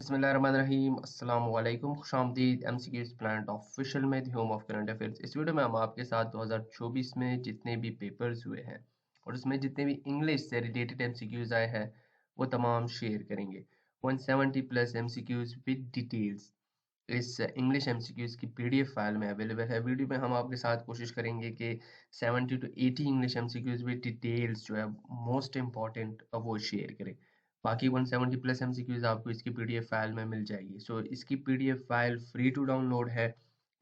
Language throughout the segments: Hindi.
बिस्मिल्लाहिर्रहमानिर्रहीम अस्सलाम वालेकुम खुशामदीद एमसीक्यूज़ प्लानेट ऑफिशियल में the home of current affairs. इस वीडियो में हम आपके साथ 2024 में जितने भी पेपर्स हुए हैं और उसमें जितने भी इंग्लिश से रिलेटेड एमसीक्यूज़ आए हैं वो तमाम शेयर करेंगे। 170 प्लस एमसीक्यूज़ विद डिटेल्स इस इंग्लिश एमसीक्यूज़ की पीडीएफ फाइल में अवेलेबल है। वीडियो में हम आपके साथ कोशिश करेंगे कि 70 to 80 English MCQs with details जो है मोस्ट इम्पॉर्टेंट वो शेयर करें। बाकी 170 प्लस एमसीक्यूज़ आपको इसकी पीडीएफ फाइल में मिल जाएगी। सो इसकी PDF file free to download है,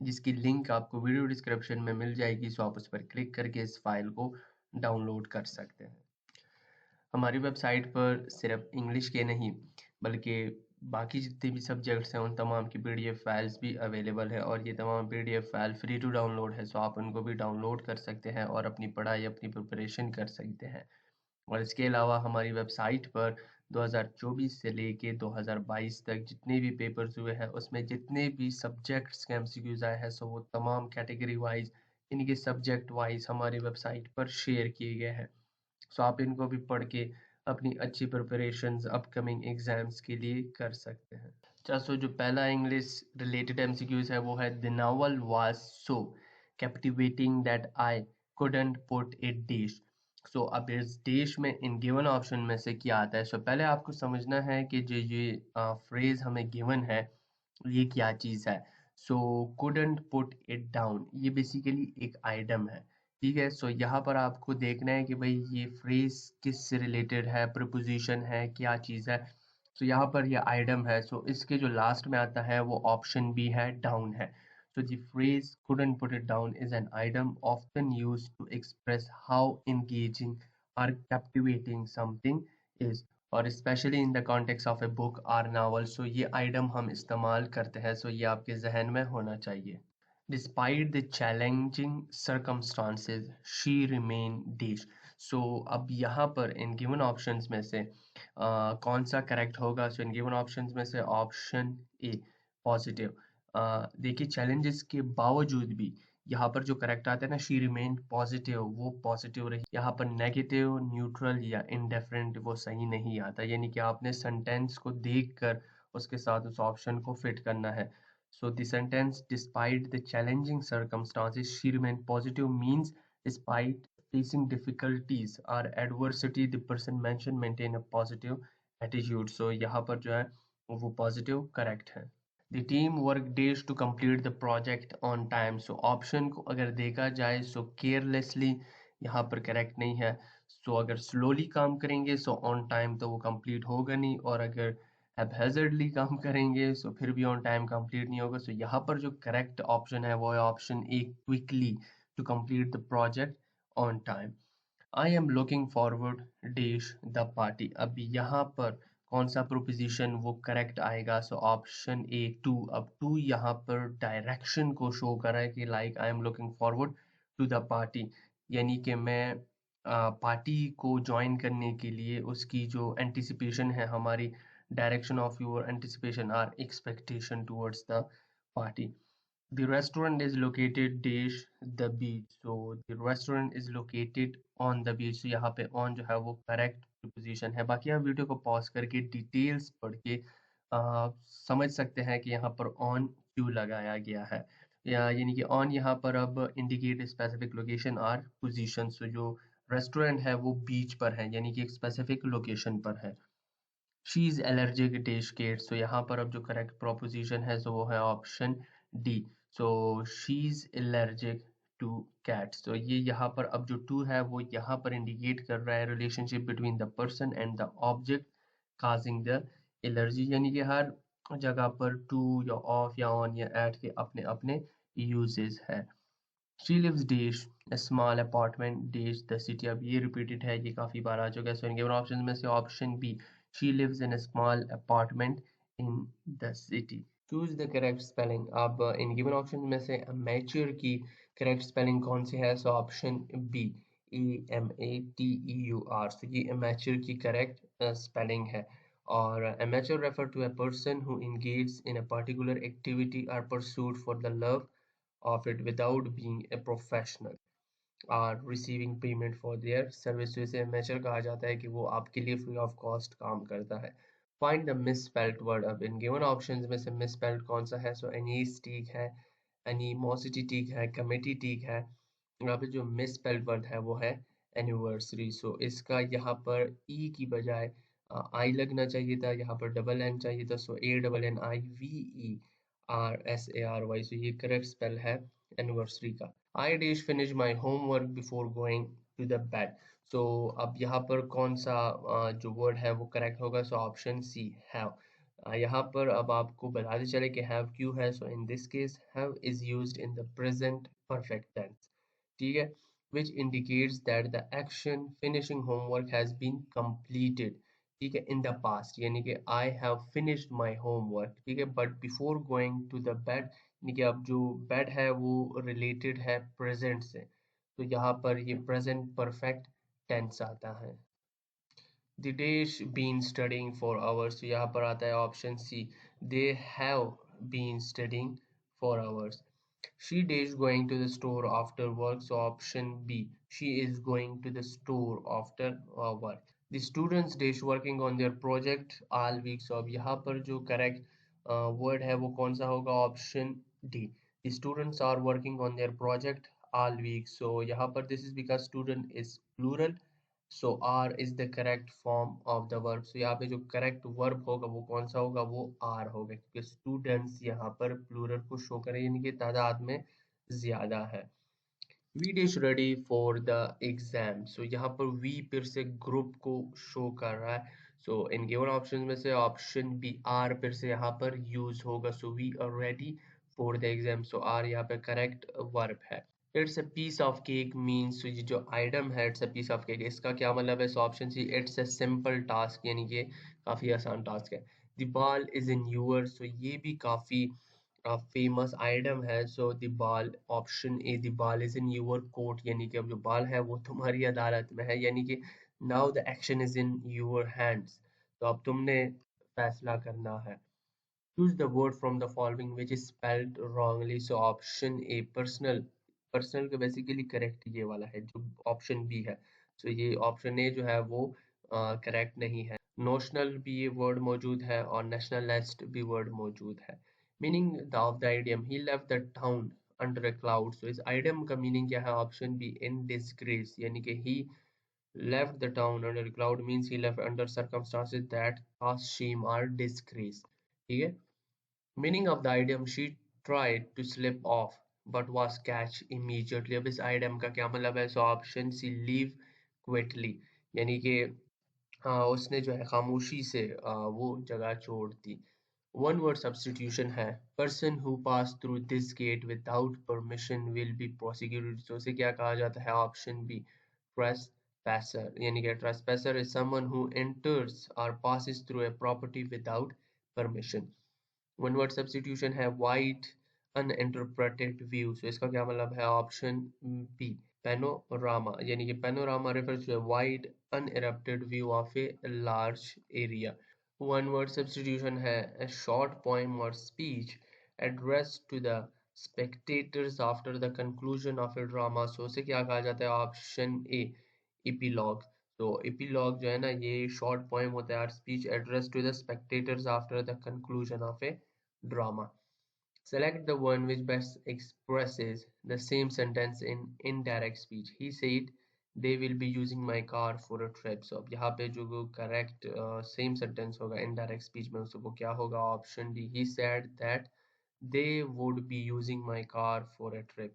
जिसकी लिंक आपको वीडियो डिस्क्रिप्शन में मिल जाएगी। सो आप उस पर क्लिक करके इस फाइल को डाउनलोड कर सकते हैं। हमारी वेबसाइट पर सिर्फ इंग्लिश के नहीं बल्कि बाकी जितने भी सब्जेक्ट्स हैं उन तमाम की पीडीएफ फाइल्स भी अवेलेबल है और ये तमाम PDF file free to download है। सो आप उनको भी डाउनलोड कर सकते हैं और अपनी पढ़ाई अपनी प्रिपरेशन कर सकते हैं। और इसके अलावा हमारी वेबसाइट पर 2024 से लेके 2022 तक जितने भी पेपर्स हुए हैं उसमें जितने भी सब्जेक्ट्स के एमसीक्यूज आए हैं सो वो तमाम कैटेगरी वाइज इनके सब्जेक्ट वाइज हमारी वेबसाइट पर शेयर किए गए हैं। सो आप इनको भी पढ़ के अपनी अच्छी प्रिपरेशंस अपकमिंग एग्जाम्स के लिए कर सकते हैं। अच्छा, सो जो पहला इंग्लिश रिलेटेड एमसीक्यूज है वो है the novel was so captivating that I couldn't put it dash. So अब इस डिश में इन गिवन ऑप्शन में से क्या आता है। सो पहले आपको समझना है कि जो ये फ्रेज हमें गिवन है ये क्या चीज़ है। सो कुडंट पुट इट डाउन ये बेसिकली एक आइटम है। ठीक है, सो यहाँ पर आपको देखना है कि भाई ये फ्रेज किस से रिलेटेड है, प्रीपोजिशन है, क्या चीज़ है। सो यहाँ पर ये आइटम है। सो इसके जो लास्ट में आता है वो ऑप्शन बी है, डाउन है। So the phrase couldn't put it down is an item often used to express how engaging or captivating something is और specially in the context of a book और नावल। सो ये आइटम हम इस्तेमाल करते हैं। सो ये आपके जहन में होना चाहिए। Despite the challenging circumstances she remain dash. So अब यहाँ पर इन गिवन ऑप्शंस में से कौन सा करेक्ट होगा। सो इन गिवन ऑप्शंस में से ऑप्शन ए पॉजिटिव। देखिए चैलेंजेस के बावजूद भी यहाँ पर जो करेक्ट आता है ना, शी रिमेन पॉजिटिव, वो पॉजिटिव रही। यहाँ पर नेगेटिव, न्यूट्रल या इनडेफिनेट वो सही नहीं आता। यानी कि आपने सेंटेंस को देखकर उसके साथ उस ऑप्शन को फिट करना है। So the sentence despite the challenging circumstances she remained positive means despite facing difficulties or adversity the person mentioned maintain a positive attitude। So यहाँ पर जो है वो पॉजिटिव करेक्ट है। The team work days to complete the project on time। So option को अगर देखा जाए so carelessly यहाँ पर करेक्ट नहीं है। so अगर slowly काम करेंगे so on time तो वो complete होगा नहीं, और अगर हैप्पैज़र्डली काम करेंगे सो फिर भी ऑन टाइम कंप्लीट नहीं होगा। सो यहाँ पर जो करेक्ट ऑप्शन है वो है option A, quickly to complete the project on time. I am looking forward dash the party. अब यहाँ पर कौन सा प्रोपोजिशन वो करेक्ट आएगा। So option A to. अब टू यहाँ पर डायरेक्शन को शो कर रहा है कि like I am looking forward to the party, यानी कि मैं पार्टी को ज्वाइन करने के लिए उसकी जो एंटिसिपेशन है, हमारी direction of your anticipation or expectation towards the party। The restaurant is located dash the beach। So the restaurant is located on the beach। So यहाँ पे on जो है वो correct preposition है। बाकी आप वीडियो को पॉज करके डिटेल्स पढ़ के समझ सकते हैं कि यहाँ पर on क्यों लगाया गया है। या यानी कि on यहाँ पर अब indicate specific location or position। So जो रेस्टोरेंट है वो बीच पर है, यानी कि एक स्पेसिफिक लोकेशन पर है। She is allergic dash cat. So यहाँ पर अब जो करेक्ट प्रोपोजिशन है सो वो है option D. So she is allergic two cats. तो ये यहाँ पर अब जो टू है वो यहाँ पर इंडिकेट कर रहा है relationship between the person and the object causing the allergy. यानी कि हर जगह पर टू या ऑफ या ऑन या एट के अपने अपने यूजेस है। She lives dash a small apartment dash the city। अब ये रिपीटेड है, ये काफी बार आ चुका है। सो इनके ऑप्शन में से option B, she lives in a small apartment in the city। Choose the correct spelling. अब इन गिवन ऑप्शन में से मैच्योर की करेक्ट स्पेलिंग कौन सी है। So option B, AMATEUR। So ये मैच्योर की करेक्ट स्पेलिंग है। और amateur refer to a person who engages in a particular activity or pursuit for the love of it without being a professional or receiving payment for their service। तो इसे amateur कहा जाता है कि वो आपके लिए फ्री ऑफ कॉस्ट काम करता है। Find the misspelled word. अब इन गिवन ऑप्शंस में से मिसस्पेल्ड कौन सा है? सो एनीस ठीक है, एनिमोसिटी ठीक है, कमिटी ठीक है। यहाँ पे जो मिसस्पेल्ड वर्ड है वो है एनिवर्सरी। सो इसका यहाँ पर ई की बजाय आई लगना चाहिए था, यहाँ पर डबल एन चाहिए था। सो ANNIVERSARY। सो ये करेक्ट स्पेल है एनिवर्सरी का। I dash finish my homework before going to the bed. So अब यहाँ पर कौन सा जो वर्ड है वो करेक्ट होगा? So option C, have. यहाँ पर अब आपको बताते चले कि हैव क्यों है। So in this case have is used in the present perfect tense, ठीक है, which indicates that the action finishing homework has been completed, ठीक है, इन द पास्ट। यानी कि I have finished my homework, ठीक है, but before going to the bed, यानी कि अब जो बेड है वो रिलेटेड है प्रेजेंट से, तो यहाँ पर ये प्रेजेंट परफेक्ट टेंस आता है। The dash been studying for hours, तो यहाँ पर आता है option C, they have been studying for hours. She dash going to the store after work, so option B, she is going to the store after work. The students dash working on their project all week, so अब यहाँ पर जो करेक्ट वर्ड है वो कौन सा होगा? Option D, the students are working on their project all week. So यहाँ पर this is because student is plural, so R is the correct form of the verb. So यहाँ पे जो correct verb होगा वो कौन सा होगा? वो R होगा, क्योंकि students यहाँ पर plural को शो करे, यानी कि तादाद में ज्यादा है। We dash ready for the exam, so यहाँ पर वी फिर से ग्रुप को शो कर रहा है। सो इन गिवन ऑप्शन में से ऑप्शन बी आर फिर से यहाँ पर यूज होगा। So we are ready for the exam, so are यहाँ पे करेक्ट वर्ब है। It's a piece of cake means, ये जो आइटम है it's a piece of cake, इसका क्या मतलब है? So option C, it's a simple task, यानी कि काफी आसान टास्क है। The ball is in your, so ये भी काफी फेमस आइटम है। So the ball, option A, the ball is in your court, यानी कि अब जो बॉल है वो तुम्हारी अदालत में है, यानी कि now the action is in your hands, तो अब तुमने फैसला करना है। Choose the word from the following which is spelled wrongly, so option A personal. Personal का बेसिकली करेक्ट ये वाला है जो ऑप्शन बी है। सो ये ऑप्शन ए जो है वो करेक्ट नहीं है। नोशनल भी ये वर्ड मौजूद है और नेशनलिस्ट भी वर्ड मौजूद है। Meaning of the idiom, he left the town under a cloud, so इस आइडियम का मीनिंग क्या है? ऑप्शन बी, इन डिसग्रेस, यानी कि ही left the town under a cloud means he left under circumstances that cause shame or disgrace, ठीक है। Meaning of the idiom, she tried to slip off but was catch immediately, अब इस आइडियम का क्या मतलब है? So option C, leave quickly, यानी कि उसने जो है खामोशी से वो जगह छोड़ दी। वन वर्ड सब्स्टिट्यूशन है, person who pass through this gate without permission will be prosecuted, तो उसे क्या कहा जाता है? ऑप्शन बी, ट्रेसपैसर, यानी कि ट्रेसपैसर इज समवन हु एंटर्स और passes through a property without permission. One word substitution है, वाइड अनइंटरप्रेटेड व्यू, सो इसका क्या मतलब है? ऑप्शन बी, पैनोरामा, यानी कि panorama refers to a wide uninterrupted view of a large area. One word substitution है, a short poem or speech addressed to the spectators after the conclusion of a drama, so उसे क्या कहा जाता है? ऑप्शन ए, epilogue। तो epilogue जो है ना, ये short poem होता है और speech addressed to the spectators after the conclusion of a drama. Select the one which best expresses the same sentence in indirect speech. He said they will be using my car for a trip. So अब यहाँ पे जो correct same sentence होगा indirect speech में, उसको क्या होगा? Option D, he said that they would be using my car for a trip.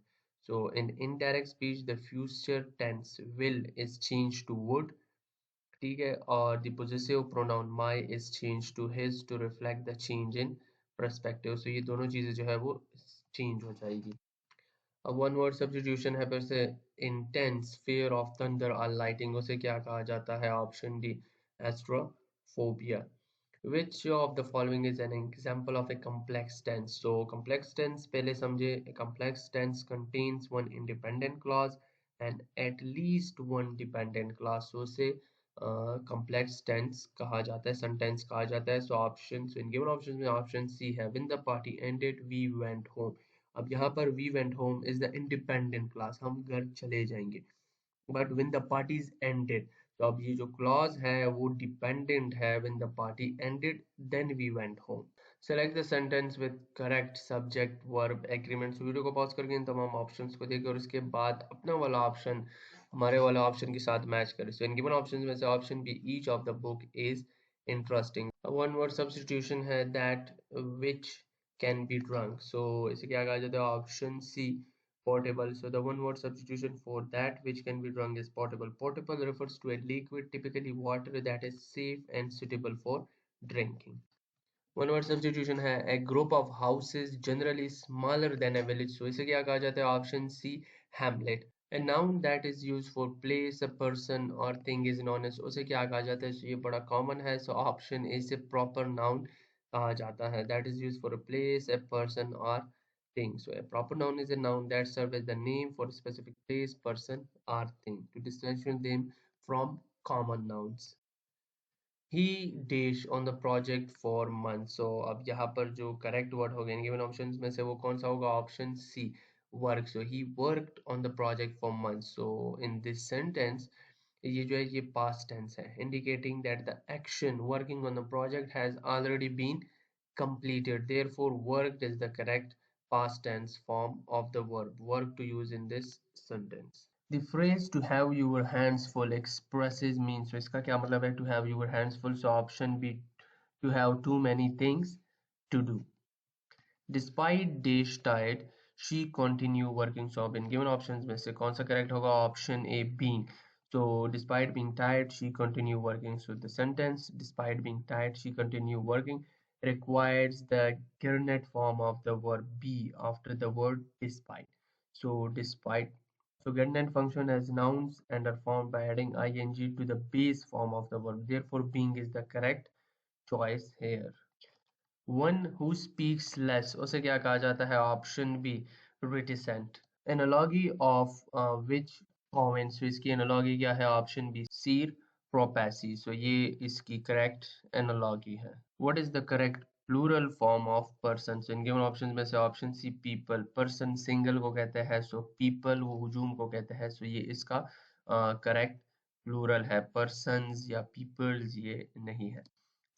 So in indirect speech, the future tense will is changed to would, ठीक है, और the possessive pronoun my is changed to his to reflect the change in perspective, so ये दोनों चीजें जो है वो चेंज हो जाएगी। अब वन वर्ड सब्स्टिट्यूशन है फिर से, इंटेंस फियर ऑफ थंडर और लाइटिंग, उसे क्या कहा जाता है? Option D, astrophobia. Which of the following is an example of a complex tense? So complex tense पहले समझे, a complex tense contains one independent clause and at least one dependent clause, so उसे complex tense कहा जाता है, sentence कहा जाता है। So options, in given options में option C है, when the party ended we went home। अब यहाँ पर we went home is the independent clause, हम घर चले जाएंगे, but when the parties ended, तो अब ये जो क्लॉज है वो डिपेंडेंट है when the party ended then we went home. Select the sentence with correct subject verb agreements. Video को पॉज करके इन तमाम ऑप्शंस को देखिए और उसके बाद अपना वाला ऑप्शन हमारे वाला ऑप्शन के साथ मैच करें. सो इन गिवन ऑप्शंस में से option B each of the book is interesting. One word substitution है that which can be drunk. So इसे क्या कहा जाता है? Option C portable. So the one word substitution for that which can be drunk is portable. Portable refers to a liquid, typically water, that is safe and suitable for drinking. One word substitution है a group of houses generally smaller than a village. So इसे क्या कहा जाता है? Option C hamlet. A noun that is used for place, a person or thing is known as. उसे क्या कहा जाता है? So ये बड़ा common है. So ऑप्शन ए से proper noun कहा जाता है. That is used for a place, a person or thing. So a proper noun is a noun that serves as the name for a specific place, person or thing to distinguish them from common nouns. He dash on the project for month. So अब यहाँ पर जो करेक्ट वर्ड होगा इन गिवन ऑप्शंस में से वो कौन सा होगा? Option C work. So he worked on the project for month. So in this sentence ये जो है ये पास्ट टेंस है indicating that the action working on the project has already been completed. Therefore worked is the correct past tense form of the verb work to use in this sentence. The phrase to have your hands full expresses means. So इसका क्या मतलब है? To have your hands full. So option B to have too many things to do. Despite dash tired, she continue working. So अब इन given options में से कौन सा correct होगा? Option A being. So despite being tired, she continue working. So the sentence despite being tired, she continue working requires the gerundive form of the verb be after the word despite. So despite. So gerundive function as nouns and are formed by adding ing to the base form of the verb. Therefore being is the correct choice here. One who speaks less उसे क्या कहा जाता है? Option B reticent. Analogy of which comments. So इसकी analogy क्या है? ऑप्शन बी सीर प्रोपेसी. So ये इसकी correct analogy है. What is the correct plural form of person? So in given options में से option C people. Person single को कहते हैं, so people वो हुजूम को कहते हैं, so ये इसका correct plural है. persons या peoples ये नहीं है.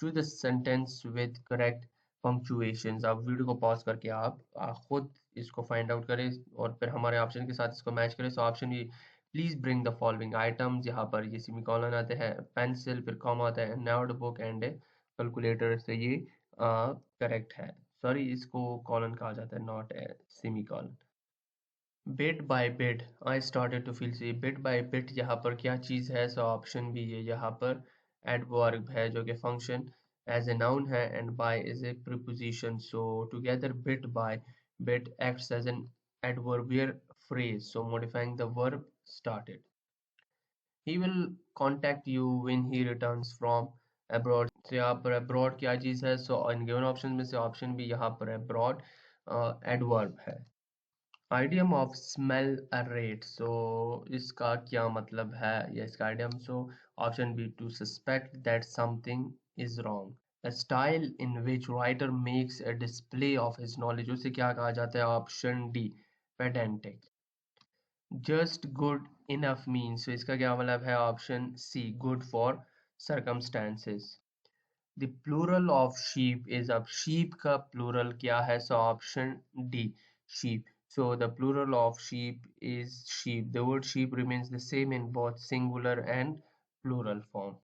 Choose the sentence with correct punctuations. आप वीडियो को पॉज करके आप खुद इसको फाइंड आउट करें और फिर हमारे ऑप्शन के साथ इसको मैच करें. सो ऑप्शन ये please bring the following items. यहाँ पर ये सेमीकोलन आते हैं, पेंसिल, फिर कॉमा आता है, नोटबुक एंड कैलकुलेटर. से ये करेक्ट है. सॉरी इसको कॉलन कहा जाता है, not a semicolon. Bit by bit I started to feel. C bit by bit यहाँ पर क्या चीज़ है? सो ऑप्शन भी ये यहाँ पर एडवर्ब है जो कि फंक्शन as a noun है and by is a preposition. So together bit by bit acts as an adverbial phrase, so modifying the verb started. He will contact you when he returns from abroad. So यहाँ पर abroad क्या चीज़ है? So in given options में से option भी यहाँ पर abroad adverb है. Idiom of smell a rate. So इसका क्या मतलब है या इसका idiom? So option B to suspect that something is wrong. A style in which writer makes a display of his knowledge. उसे क्या कहा जाता है? Option D pedantic. Just good enough means. So इसका क्या मतलब है? Option C good for circumstances. The plural of sheep is अब sheep का plural क्या है? So option D sheep. So the plural of sheep is sheep. The word sheep remains the same in both singular and plural form.